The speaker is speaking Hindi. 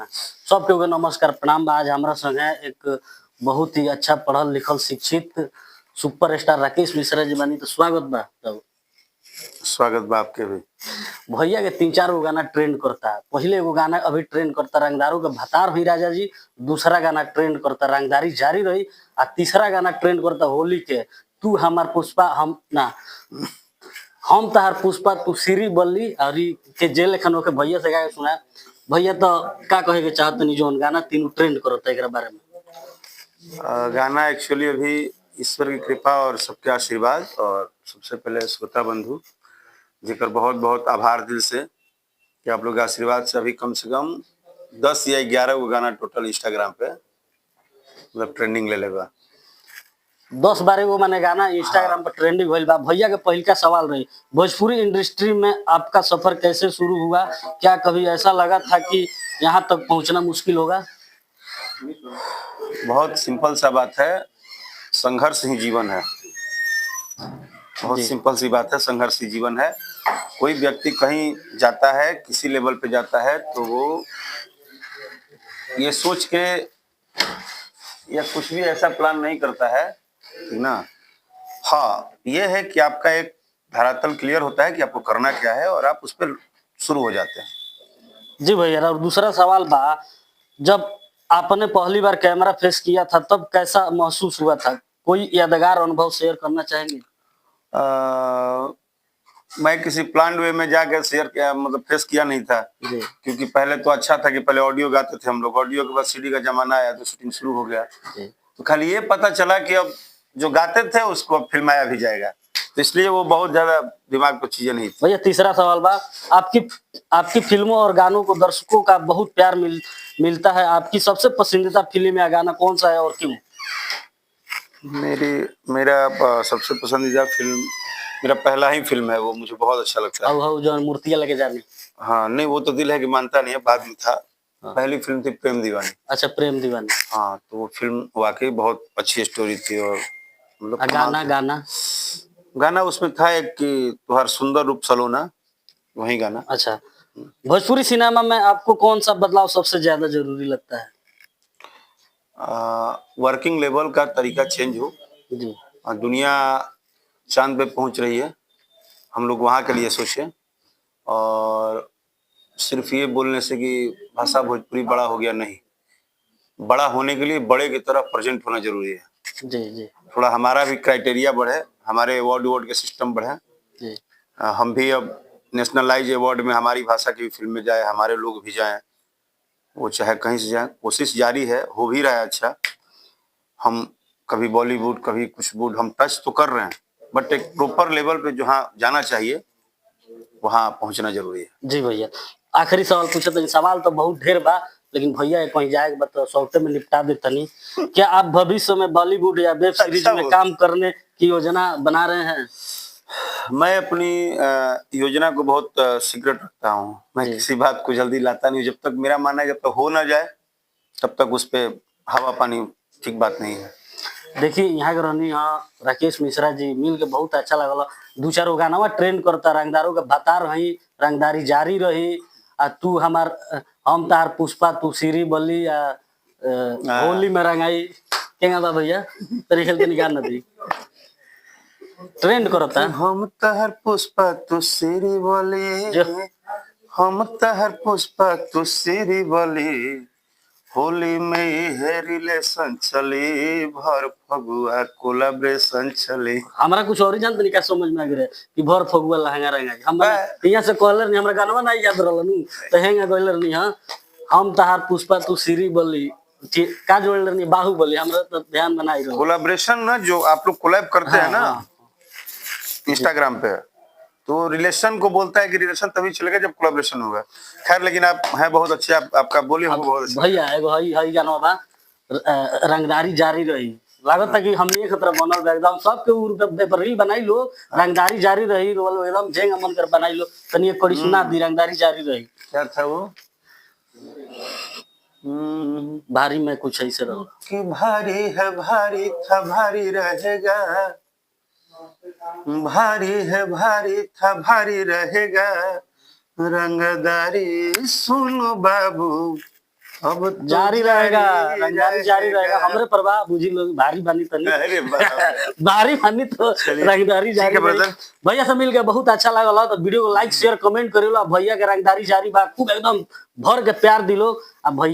हाँ। सब केहू के नमस्कार प्रणाम बा। आज हमरा संगे एक बहुत ही अच्छा पढ़ल लिखल शिक्षित सुपरस्टार राकेश मिश्रा जी बानी, तो स्वागत बा। तब स्वागत बा आपके भी। भैया के 3-4 गो गाना ट्रेंड करता। पहिले एगो गाना अभी ट्रेंड करता रंगदारों के भतार हुई राजा जी, दूसरा गाना ट्रेंड करता रंगदारी जारी रही, आ तीसरा गाना ट्रेंड करता होली के तू हमार पुष्पा हम ना हम तहार पुष्पा तू सीरी बल्ली। और ई के जेल लेखन होके भैया से गा के सुना। भैया तो का कहे के चाहत नहीं जोन गाना तीनों ट्रेंड करता एकरा बारे में? गाना एक्चुअली अभी ईश्वर की कृपा और सबके आशीर्वाद, और सबसे पहले श्रोता बंधु जेकर बहुत बहुत आभार दिल से कि आप लोग के आशीर्वाद से अभी कम से कम 10 या 11 गो गाना टोटल इंस्टाग्राम पे मतलब ट्रेंडिंग ले लेगा। 10-12 गो माने गाना इंस्टाग्राम पर ट्रेंडिंग भइल बा। भैया के पहिल का सवाल रही, भोजपुरी इंडस्ट्री में आपका सफर कैसे शुरू हुआ? क्या कभी ऐसा लगा था कि यहाँ तक पहुँचना मुश्किल होगा? बहुत सिंपल सा बात है, संघर्ष ही जीवन है। बहुत जी सिंपल सी बात है, संघर्ष ही जीवन है। कोई व्यक्ति कहीं जाता है, किसी लेवल पे जाता है, तो वो ये सोच के या कुछ भी ऐसा प्लान नहीं करता है, ठीक ना। हाँ, ये है कि आपका एक धरातल क्लियर होता है कि आपको करना क्या है और आप उस पर शुरू हो जाते हैं। जी भैया, और दूसरा सवाल बा, जब आपने पहली बार कैमरा फेस किया था तब कैसा महसूस हुआ था? कोई यादगार अनुभव शेयर करना चाहेंगे? मैं किसी प्लान वे में जाकर शेयर किया मतलब फेस किया नहीं था, जी क्योंकि पहले तो अच्छा था कि पहले ऑडियो गाते थे हम लोग, ऑडियो के बाद सीडी का जमाना आया तो शूटिंग शुरू हो गया। जी तो खाली ये पता चला कि अब जो गाते थे उसको अब फिल्माया भी जाएगा, तो इसलिए वो बहुत ज्यादा दिमाग को चीजें नहीं थी। भैया तीसरा सवाल बा, आपकी आपकी फिल्मों और गानों को दर्शकों का बहुत प्यार मिलता है। आपकी सबसे पसंदीदा फिल्म या गाना कौन सा है और क्यों? मेरा सबसे पसंदीदा फिल्म मेरा पहला ही फिल्म है, वो मुझे बहुत अच्छा लगता है। अब जो मूर्तियां लेके जानी। हाँ नहीं, वो तो दिल है कि मानता नहीं है, बाद में था। हाँ। पहली फिल्म थी प्रेम दीवानी। अच्छा, प्रेम दीवानी। हाँ, तो वो फिल्म वाकई बहुत अच्छी स्टोरी थी, और मतलब गाना गाना गाना उसमें था एक कि तुहार सुंदर रूप सलोना, वही गाना। अच्छा, भोजपुरी सिनेमा में आपको कौन सा बदलाव सबसे ज्यादा जरूरी लगता है? वर्किंग लेवल का तरीका चेंज हो। जी दुनिया चांद पे पहुंच रही है, हम लोग वहाँ के लिए सोचें, और सिर्फ ये बोलने से कि भाषा भोजपुरी बड़ा हो गया, नहीं। बड़ा होने के लिए बड़े की तरह प्रेजेंट होना जरूरी है। जी जी थोड़ा हमारा भी क्राइटेरिया बढ़े, हमारे अवार्ड के सिस्टम बढ़े। जी हम भी अब नेशनलाइज अवार्ड में हमारी भाषा की फिल्में जाए, हमारे लोग भी जाएं, वो चाहे कहीं से जाए, कोशिश जारी है, हो भी रहा है। अच्छा, हम कभी बॉलीवुड कभी कुछ वुड हम टच तो कर रहे हैं, बट एक प्रॉपर लेवल पे जहाँ जाना चाहिए वहाँ पहुँचना जरूरी है। जी भैया, आखिरी सवाल पूछे तो सवाल तो बहुत ढेर बा, लेकिन भैया कहीं जाए बता सौते में निपटा दे तनी। क्या आप भविष्य में बॉलीवुड या वेब सीरीज में काम करने की योजना बना रहे हैं? मैं अपनी योजना को बहुत सीक्रेट रखता हूँ। मैं किसी बात को जल्दी लाता नहीं, जब तक मेरा मानना है जब तक हो ना जाए तब तक उस पे हवा पानी ठीक बात नहीं है। देखिए यहाँ के रहनी राकेश मिश्रा जी मिल के बहुत अच्छा लगल। 2-4 गो गाना ट्रेंड करता, रंगदारों के भतार रही, रंगदारी जारी रही, आ तू हमार हम तार पुष्पा तू सीरी बल्ली, होली में रंगाई केगा बा भैया तेरे खेल के गाना दी ट्रेंड करता। हम तहर पुष्पा तू सीरी बल्ली, हम तहर पुष्पा तू सीरी बल्ली, होली में है रिलेशन चली, भर फगुआ कोलाब्रेशन चली। हमारा कुछ और ही जान तरीका समझ में आ गया कि भर फगुआ लहंगा रंगाई। हम यहाँ से कहलर नहीं, हमरा गानवा नहीं याद रहल तो हेंगा गइलर नहीं। हां, हम तहार पुष्पा तू सीरी बल्ली का जोड़लर नहीं, बाहुबली हमरा तो ध्यान में नहीं रहो। कोलाब्रेशन ना, जो आप लोग कोलैब करते हैं ना इंस्टाग्राम पे, तो रिलेशन को बोलता है कि रिलेशन तभी चलेगा जब कोलैबोरेशन होगा। खैर, लेकिन आप हैं बहुत अच्छे, आपका बोली हमको बहुत अच्छा भैया एगो हई गाना बा रंगदारी जारी रही, लागत कि हम एक तरह बनल एकदम सबके ऊपर पर रील बनाई लो, रंगदारी जारी रही रोल एकदम जेंग मन कर बनाई लो। तनी एक कड़ी सुना दी, रंगदारी जारी रही। क्या था वो? भारी में कुछ ऐसे रहो कि भारी है भारी था भारी रहेगा, भारी है भारी था भारी रहेगा, रंगदारी सुनो बाबू अब तो जारी रहेगा, रंगदारी जारी रहेगा। हमरे प्रभाव बुझी लोग भारी बानी तनी अरे बाप। भारी बानी तो चलिए, रंगदारी जारी ठीक है, रही। brother। भैया से मिल के बहुत अच्छा लागल। तो वीडियो को लाइक शेयर कमेंट करेलो। भैया के रंगदारी जारी बा, खूब एकदम भर के प्यार दिलो। आ भैया